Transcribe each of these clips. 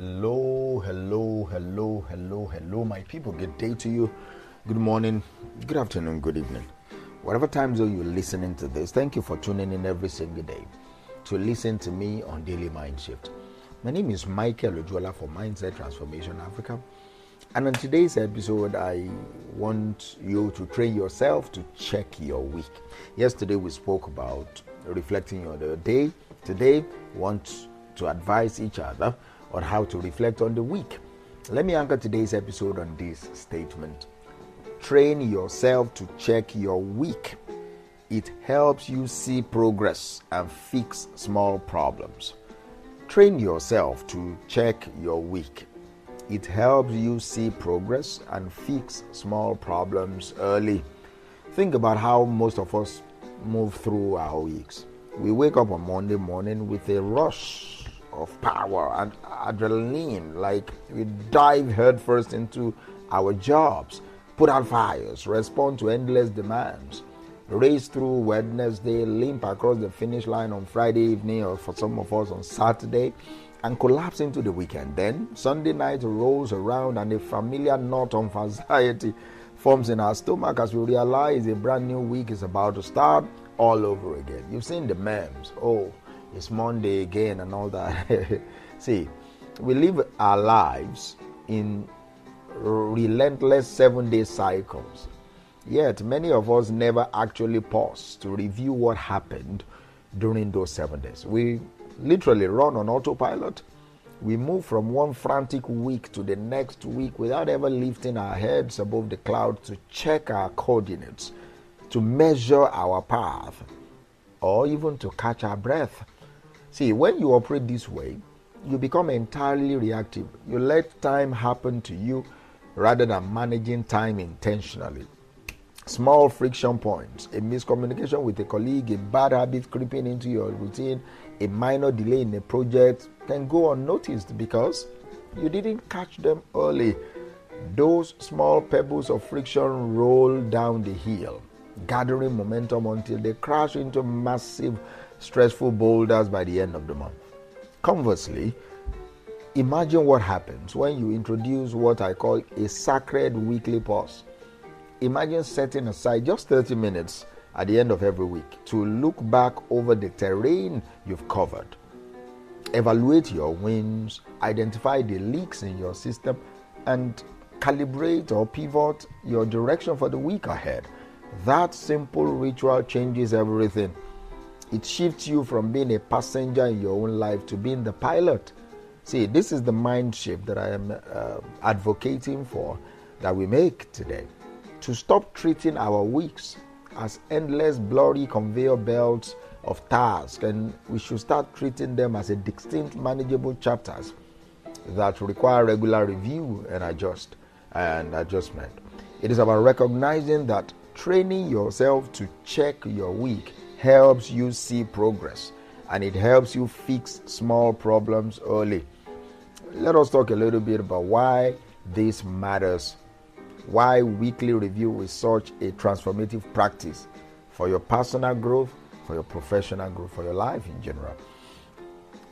Hello, my people. Good day to you. Good morning, good afternoon, good evening. Whatever time zone you're listening to this, thank you for tuning in every single day to listen to me on Daily Mind Shift. My name is Michael Ojuola for Mindset Transformation Africa. And on today's episode, I want you to train yourself to check your week. Yesterday, we spoke about reflecting on the day. Today, we want to advise each other on how to reflect on the week. Let me anchor today's episode on this statement. Train yourself to check your week. It helps you see progress and fix small problems. Train yourself to check your week. It helps you see progress and fix small problems early. Think about how most of us move through our weeks. We wake up on Monday morning with a rush of power and adrenaline, like we dive headfirst into our jobs, put out fires, respond to endless demands, race through Wednesday, limp across the finish line on Friday evening, or for some of us on Saturday, and collapse into the weekend. Then Sunday night rolls around and a familiar knot of anxiety forms in our stomach as we realize a brand new week is about to start all over again. You've seen the memes. Oh, it's Monday again and all that. See, we live our lives in relentless 7-day cycles. Yet many of us never actually pause to review what happened during those 7 days. We literally run on autopilot. We move from one frantic week to the next week without ever lifting our heads above the clouds to check our coordinates, to measure our path, or even to catch our breath. See, when you operate this way, you become entirely reactive. You let time happen to you rather than managing time intentionally. Small friction points, a miscommunication with a colleague, a bad habit creeping into your routine, a minor delay in a project can go unnoticed because you didn't catch them early. Those small pebbles of friction roll down the hill, gathering momentum until they crash into massive, stressful boulders by the end of the month. Conversely, imagine what happens when you introduce what I call a sacred weekly pause. Imagine setting aside just 30 minutes at the end of every week to look back over the terrain you've covered. Evaluate your wins, identify the leaks in your system, and calibrate or pivot your direction for the week ahead. That simple ritual changes everything. It shifts you from being a passenger in your own life to being the pilot. See, this is the mind shift that I am advocating for that we make today. To stop treating our weeks as endless blurry conveyor belts of tasks, and we should start treating them as a distinct manageable chapters that require regular review and adjustment. It is about recognizing that training yourself to check your week helps you see progress and it helps you fix small problems early. Let us talk a little bit about why this matters. Why weekly review is such a transformative practice for your personal growth, for your professional growth, for your life in general.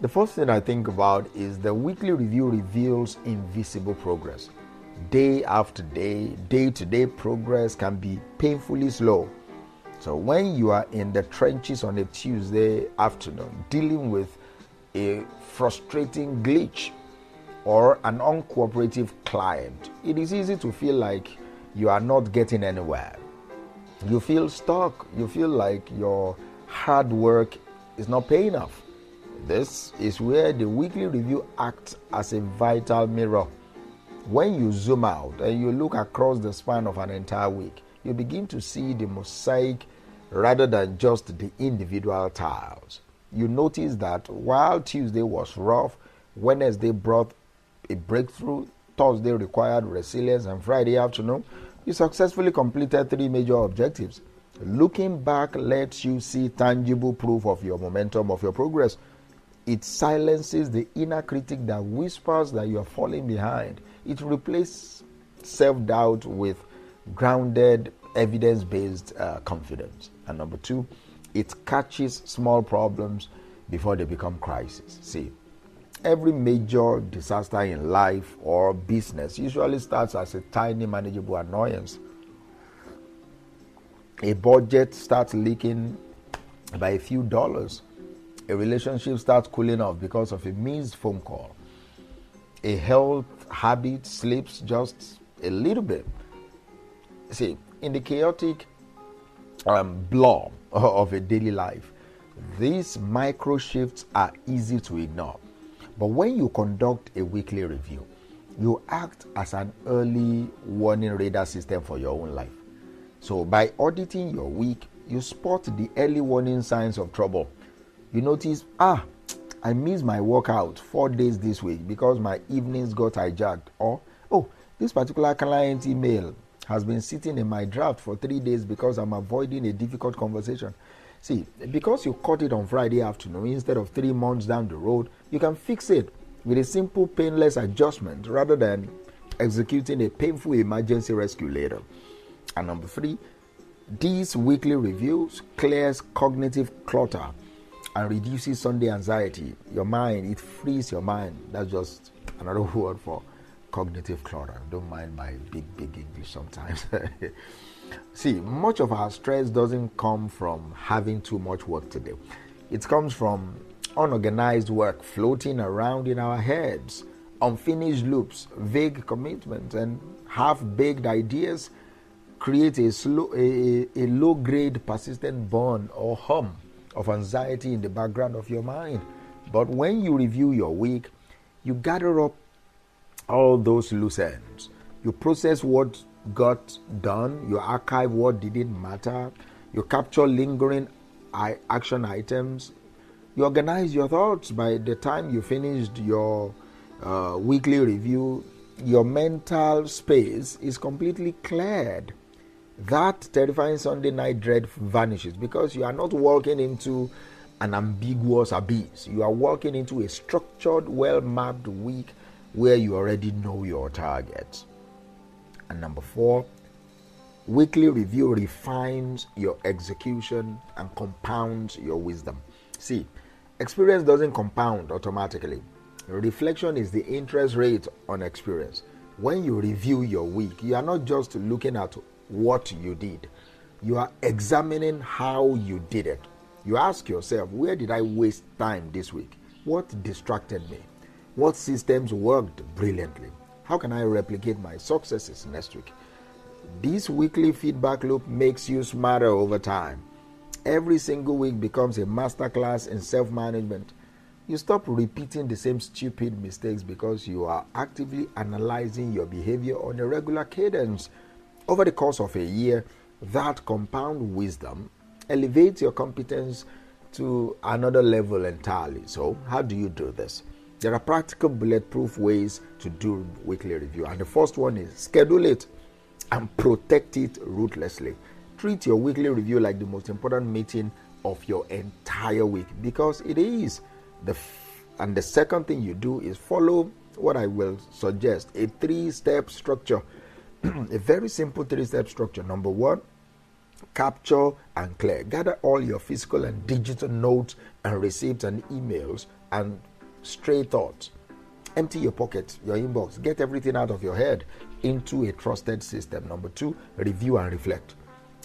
The first thing I think about is the weekly review reveals invisible progress. Day after day, day-to-day progress can be painfully slow. So when you are in the trenches on a Tuesday afternoon dealing with a frustrating glitch or an uncooperative client, it is easy to feel like you are not getting anywhere. You feel stuck. You feel like your hard work is not paying off. This is where the weekly review acts as a vital mirror. When you zoom out and you look across the span of an entire week, you begin to see the mosaic rather than just the individual tiles. You notice that while Tuesday was rough, Wednesday brought a breakthrough, Thursday required resilience, and Friday afternoon, you successfully completed 3 major objectives. Looking back lets you see tangible proof of your momentum, of your progress. It silences the inner critic that whispers that you are falling behind. It replaces self-doubt with grounded, evidence-based confidence. And number 2, it catches small problems before they become crises. See, Every major disaster in life or business usually starts as a tiny manageable annoyance. A budget starts leaking by a few dollars. A relationship starts cooling off because of a missed phone call. A health habit slips just a little bit. See, in the chaotic blur of a daily life, these micro shifts are easy to ignore. But when you conduct a weekly review, you act as an early warning radar system for your own life. So by auditing your week, you spot the early warning signs of trouble. You notice, I missed my workout 4 days this week because my evenings got hijacked. Or, this particular client email has been sitting in my draft for 3 days because I'm avoiding a difficult conversation. See, because you caught it on Friday afternoon instead of 3 months down the road, you can fix it with a simple, painless adjustment rather than executing a painful emergency rescue later. And number 3, these weekly reviews clears cognitive clutter and reduces Sunday anxiety. Your mind, it frees your mind. That's just another word for cognitive clutter. Don't mind my big English sometimes. See, much of our stress doesn't come from having too much work to do. It comes from unorganized work floating around in our heads, unfinished loops, vague commitments, and half-baked ideas create a low-grade persistent burn or hum of anxiety in the background of your mind. But when you review your week, you gather up all those loose ends. You process what got done, you archive what didn't matter, you capture lingering action items, you organize your thoughts. By the time you finished your weekly review, your mental space is completely cleared. That terrifying Sunday night dread vanishes because you are not walking into an ambiguous abyss. You are walking into a structured, well-mapped week where you already know your targets. And number 4, weekly review refines your execution and compounds your wisdom. See, experience doesn't compound automatically. Reflection is the interest rate on experience. When you review your week, you are not just looking at what you did. You are examining how you did it. You ask yourself, where did I waste time this week? What distracted me? What systems worked brilliantly? How can I replicate my successes next week? This weekly feedback loop makes you smarter over time. Every single week becomes a masterclass in self-management. You stop repeating the same stupid mistakes because you are actively analyzing your behavior on a regular cadence. Over the course of a year, that compound wisdom elevates your competence to another level entirely. So, how do you do this? There are practical bulletproof ways to do weekly review. And the first one is schedule it and protect it ruthlessly. Treat your weekly review like the most important meeting of your entire week, because it is. And the second thing you do is follow what I will suggest, a 3-step structure. A very simple 3-step structure. Number 1, capture and clear. Gather all your physical and digital notes and receipts and emails and stray thoughts. Empty your pocket, your inbox. Get everything out of your head into a trusted system. Number 2, review and reflect.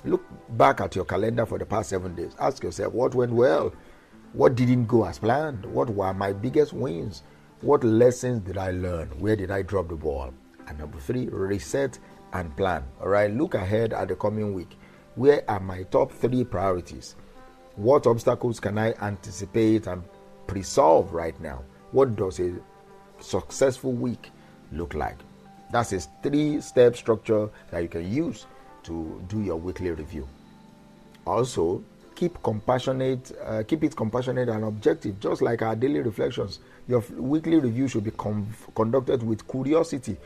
Look back at your calendar for the past 7 days. Ask yourself, what went well? What didn't go as planned? What were my biggest wins? What lessons did I learn? Where did I drop the ball? And number 3, reset and plan. All right, look ahead at the coming week. Where are my top 3 priorities? What obstacles can I anticipate and pre-solve right now? What does a successful week look like? That's a 3-step structure that you can use to do your weekly review. Also, keep it compassionate and objective, just like our daily reflections. Your weekly review should be conducted with curiosity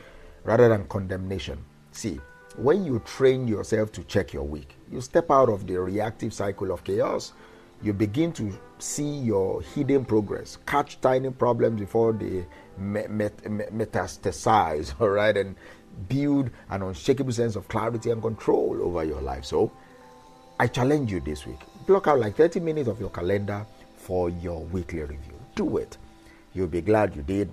rather than condemnation. See, when you train yourself to check your week, you step out of the reactive cycle of chaos. You begin to see your hidden progress, catch tiny problems before they metastasize, all right, and build an unshakable sense of clarity and control over your life. So, I challenge you this week. Block out like 30 minutes of your calendar for your weekly review. Do it. You'll be glad you did.